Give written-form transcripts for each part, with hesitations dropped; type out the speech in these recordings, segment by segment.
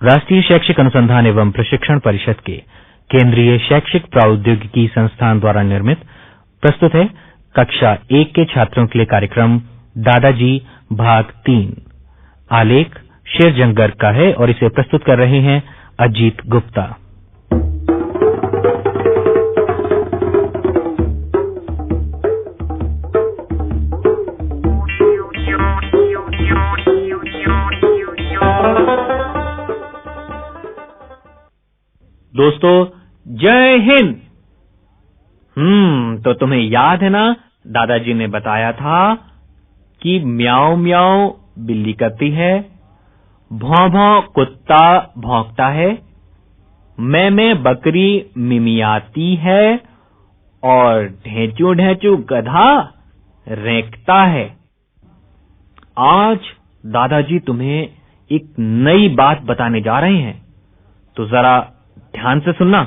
राष्ट्रीय शैक्षिक अनुसंधान एवं प्रशिक्षण परिषद के केंद्रीय शैक्षिक प्रौद्योगिकी संस्थान द्वारा निर्मित प्रस्तुत है कक्षा 1 के छात्रों के लिए कार्यक्रम दादाजी भाग 3। आलेख शेरजंग का है और इसे प्रस्तुत कर रहे हैं अजीत गुप्ता। दोस्तों जय हिंद। तो तुम्हें याद है ना, दादाजी ने बताया था कि म्याऊं म्याऊं बिल्ली करती है, भौं भौं कुत्ता भौंकता है, मैं बकरी मिमियाती है और ढेंचू ढेंचू गधा रेंकता है। आज दादाजी तुम्हें एक नई बात बताने जा रहे हैं, तो जरा ध्यान से सुनना।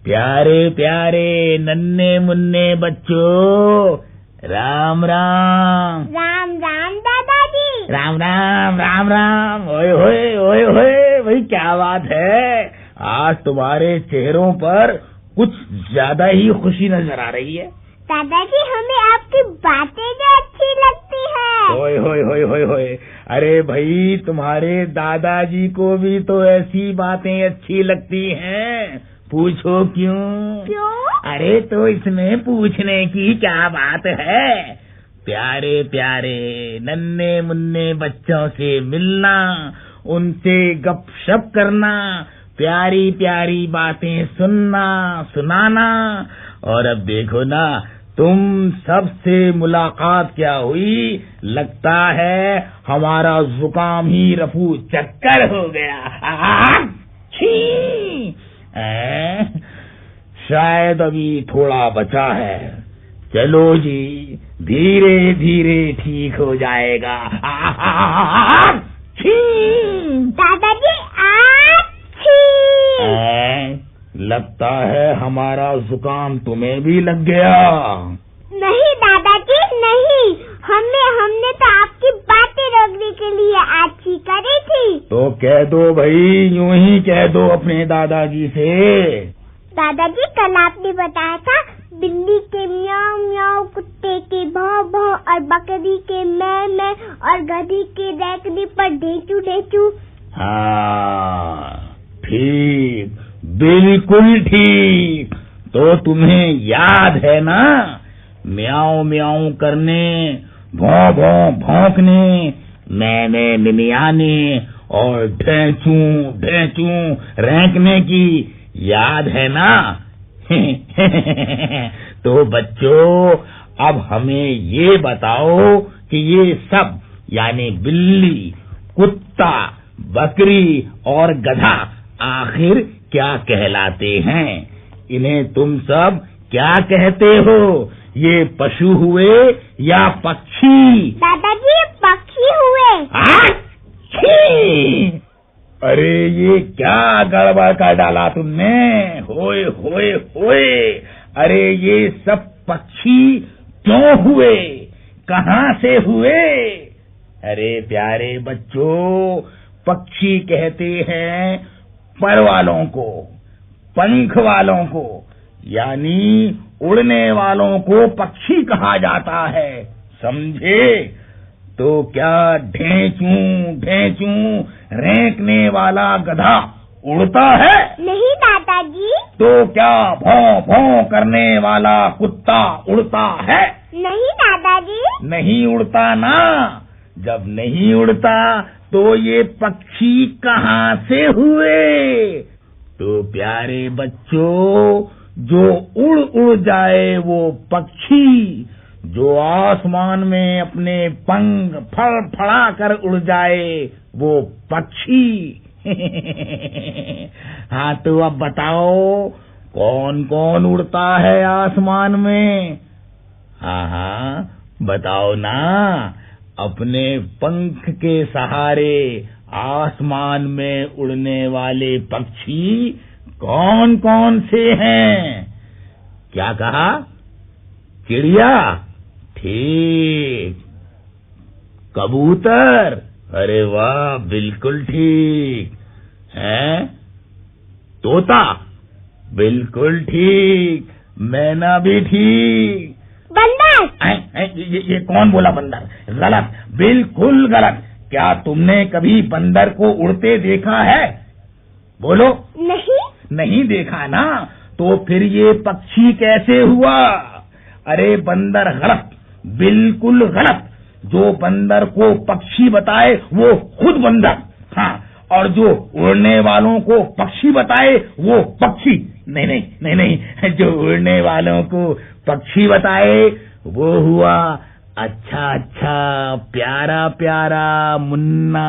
प्यारे प्यारे नन्हे मुन्ने बच्चों, राम राम। राम राम दादाजी। राम राम राम राम। ओए होए ओए होए, भाई क्या बात है, आज तुम्हारे चेहरों पर कुछ ज्यादा ही खुशी नजर आ रही है। दादाजी हमें आपकी बातें भी अच्छी लगती है। ओए होए होए होए होए, अरे भाई तुम्हारे दादाजी को भी तो ऐसी बातें अच्छी लगती हैं, पूछो क्यों? क्यों? अरे तो इसमें पूछने की क्या बात है। प्यारे प्यारे नन्हे मुन्ने बच्चों से मिलना, उनसे गपशप करना, प्यारी प्यारी बातें सुनना सुनाना, और अब देखो ना तुम सबसे मुलाकात क्या हुई, लगता है हमारा जुकाम ही रफू चक्कर हो गया। छी! शायद अभी थोड़ा बचा है, चलो जी धीरे धीरे ठीक हो जाएगा। दादाजी लगता है हमारा जुकाम तुम्हें भी लग गया। नहीं दादाजी नहीं, हमने तो आपकी बातें रोकने के लिए अच्छी करी थी। तो कह दो भाई, यूं ही कह दो अपने दादाजी से। दादाजी कल आपने बताया था बिल्ली के म्याऊं म्याऊं, कुत्ते के भौं भौं और बकरी के मैं और गधी के रेंकने पर ढेंचू ढेंचू। हाँ ठीक, बिल्कुल ठीक। तो तुम्हें याद है ना, म्याऊं म्याऊं करने, भौं भौं भौंकने, मैं मिमियाने और ढेंचू ढेंचू रेंकने की याद है ना? तो बच्चों अब हमें ये बताओ कि ये सब यानी बिल्ली, कुत्ता, बकरी और गधा आखिर क्या कहलाते हैं? इन्हें तुम सब क्या कहते हो? ये पशु हुए या पक्षी? दादाजी पक्षी हुए। अरे ये क्या गड़बड़ कर डाला तुमने, होए होए होए। अरे ये सब पक्षी क्यों हुए, कहाँ से हुए? अरे प्यारे बच्चों, पक्षी कहते हैं पर वालों को, पंख वालों को, यानी उड़ने वालों को पक्षी कहा जाता है, समझे? तो क्या ढेंचू ढेंचू रेंकने वाला गधा उड़ता है? नहीं दादाजी। तो क्या भौं भौं करने वाला कुत्ता उड़ता है? नहीं दादाजी। नहीं उड़ता ना। जब नहीं उड़ता तो ये पक्षी कहाँ से हुए? तो प्यारे बच्चों, जो उड़ उड़ जाए वो पक्षी, जो आसमान में अपने पंख फड़फड़ा कर उड़ जाए वो पक्षी। हाँ तो अब बताओ कौन कौन उड़ता है आसमान में? हाँ बताओ ना, अपने पंख के सहारे आसमान में उड़ने वाले पक्षी कौन कौन से हैं? क्या कहा? चिड़िया? ठीक। कबूतर? अरे वाह, बिल्कुल ठीक है। तोता? बिल्कुल ठीक। मैना भी ठीक। बंदर? ये कौन बोला बंदर? गलत, बिल्कुल गलत। क्या तुमने कभी बंदर को उड़ते देखा है? बोलो। नहीं देखा ना, तो फिर ये पक्षी कैसे हुआ? अरे बंदर गलत, बिल्कुल गलत। जो बंदर को पक्षी बताए वो खुद बंदर, हाँ, और जो उड़ने वालों को पक्षी बताए वो पक्षी। नहीं, जो उड़ने वालों को पक्षी बताए वो हुआ अच्छा प्यारा प्यारा मुन्ना।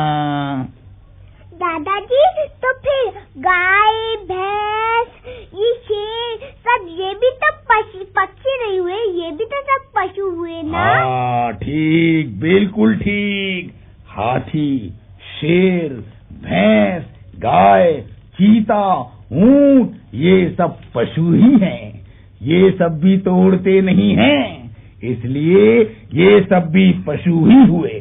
दादाजी, तो फिर गाय, भैंस, ये शेर, सब ये भी तो पक्षी नहीं हुए? ये भी तो सब पशु हुए ना? हाँ ठीक, बिल्कुल ठीक। हाथी, शेर, भैंस, गाय, चीता, ऊंट, ये सब पशु ही हैं। ये सब भी तो उड़ते नहीं हैं, इसलिए ये सब भी पशु ही हुए।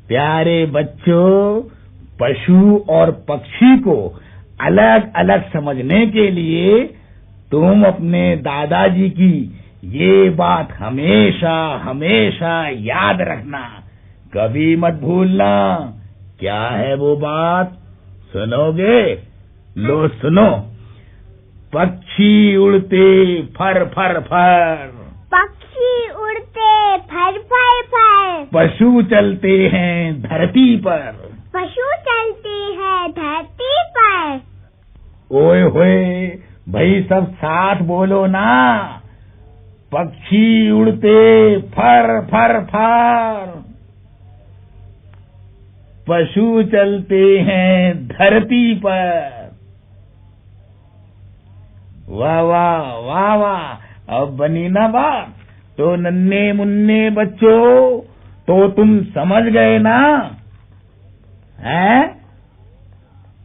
प्यारे बच्चों, पशु और पक्षी को अलग अलग समझने के लिए तुम अपने दादाजी की ये बात हमेशा हमेशा याद रखना, कभी मत भूलना। क्या है वो बात? सुनोगे? लो सुनो। पक्षी उड़ते फर फर फर, पक्षी उड़ते फर फर फर, पशु चलते हैं धरती पर, पशु चलते हैं धरती पर। ओए होए भाई, सब साथ बोलो ना। पक्षी उड़ते फर फर फर, पशु चलते हैं धरती पर। वाह वाह वाह वाह, अब बनी ना बात? तो नन्हे मुन्ने बच्चों, तो तुम समझ गए ना? हैं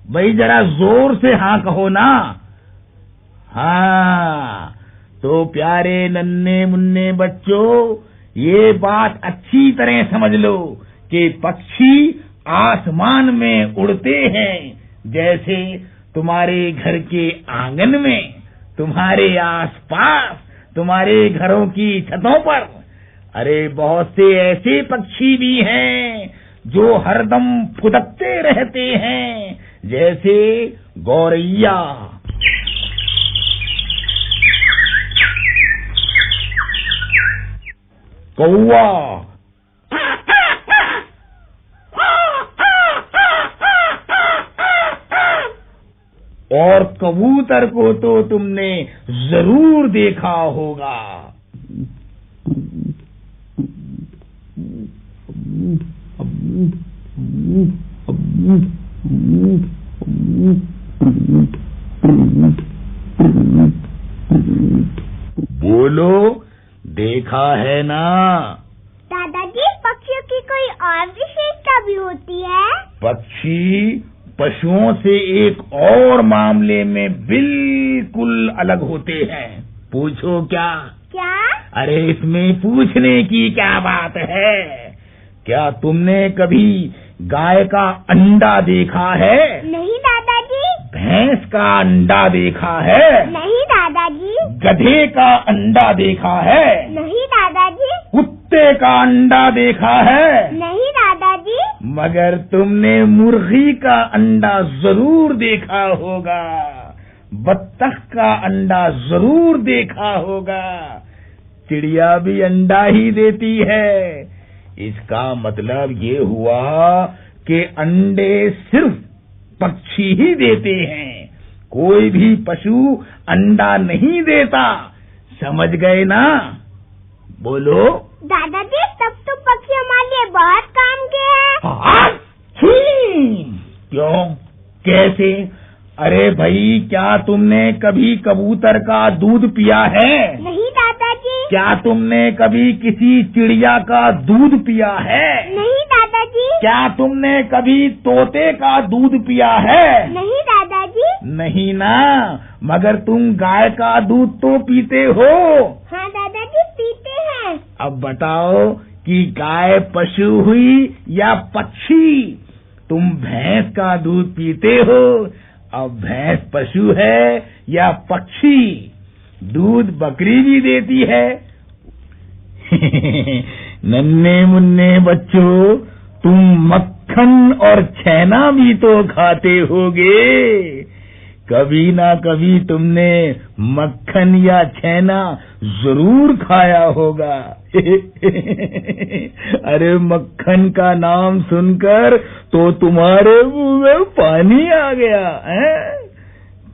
भाई, जरा जोर से हाँ कहो ना। हाँ, तो प्यारे नन्हे मुन्ने बच्चों, ये बात अच्छी तरह समझ लो कि पक्षी आसमान में उड़ते हैं, जैसे तुम्हारे घर के आंगन में, तुम्हारे आसपास, तुम्हारे घरों की छतों पर। अरे बहुत से ऐसे पक्षी भी हैं जो हरदम फुदकते रहते हैं, जैसे गौरैया, कौवा, और कबूतर को तो तुमने जरूर देखा होगा। बोलो, देखा है ना? दादाजी, पक्षियों की कोई और विशेषता भी होती है? पक्षी पशुओं से एक और मामले में बिल्कुल अलग होते हैं। पूछो क्या? क्या? अरे इसमें पूछने की क्या बात है? क्या तुमने कभी गाय का अंडा देखा है? नहीं दादाजी। भैंस का अंडा देखा है? नहीं दादाजी। गधे का अंडा देखा है? नहीं दादाजी। कुत्ते का अंडा देखा है? नहीं दादाजी। मगर तुमने मुर्गी का अंडा जरूर देखा होगा, बत्तख का अंडा जरूर देखा होगा। चिड़िया भी अंडा ही देती है। इसका मतलब ये हुआ कि अंडे सिर्फ पक्षी ही देते हैं, कोई भी पशु अंडा नहीं देता। समझ गए ना? बोलो। दादाजी, तब तो पक्षी हमारे लिए बहुत काम के हैं। क्यों? कैसे? अरे भाई, क्या तुमने कभी कबूतर का दूध पिया है? नहीं दादाजी। क्या तुमने कभी किसी चिड़िया का दूध पिया है? नहीं दादाजी। क्या तुमने कभी तोते का दूध पिया है? नहीं दादाजी। नहीं ना, मगर तुम गाय का दूध तो पीते हो। हाँ दादाजी, पीते हैं। अब बताओ कि गाय पशु हुई या पक्षी? तुम भैंस का दूध पीते हो। अब भैंस पशु है या पक्षी? दूध बकरी भी देती है। नन्हे मुन्ने बच्चों, तुम मक्खन और छेना भी तो खाते होगे। कभी ना कभी तुमने मक्खन या छेना जरूर खाया होगा। अरे मक्खन का नाम सुनकर तो तुम्हारे मुंह में पानी आ गया है?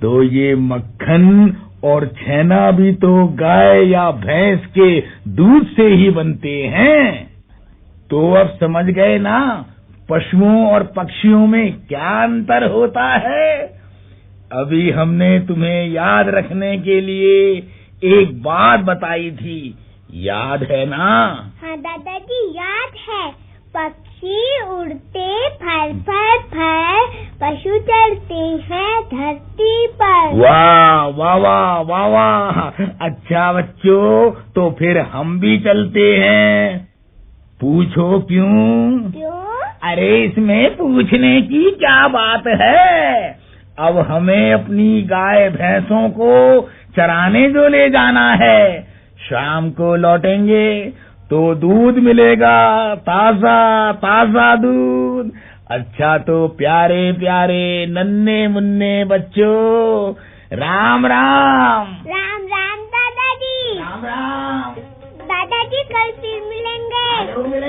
तो ये मक्खन और छेना भी तो गाय या भैंस के दूध से ही बनते हैं। तो अब समझ गए ना पशुओं और पक्षियों में क्या अंतर होता है। अभी हमने तुम्हें याद रखने के लिए एक बात बताई थी, याद है ना? हाँ दादाजी, याद है। पक्षी उड़ते फर फर फर, पशु चलते हैं धरती पर। वाह वाह वाह वाह वाह। अच्छा बच्चों, तो फिर हम भी चलते हैं। पूछो क्यों? क्यों? अरे इसमें पूछने की क्या बात है। अब हमें अपनी गाय भैंसों को चराने जो ले जाना है। शाम को लौटेंगे तो दूध मिलेगा, ताजा ताजा दूध। अच्छा तो प्यारे प्यारे नन्हे मुन्ने बच्चों, राम राम। राम राम दादाजी। राम राम। दादाजी कल फिर मिलेंगे। मिलेंगे।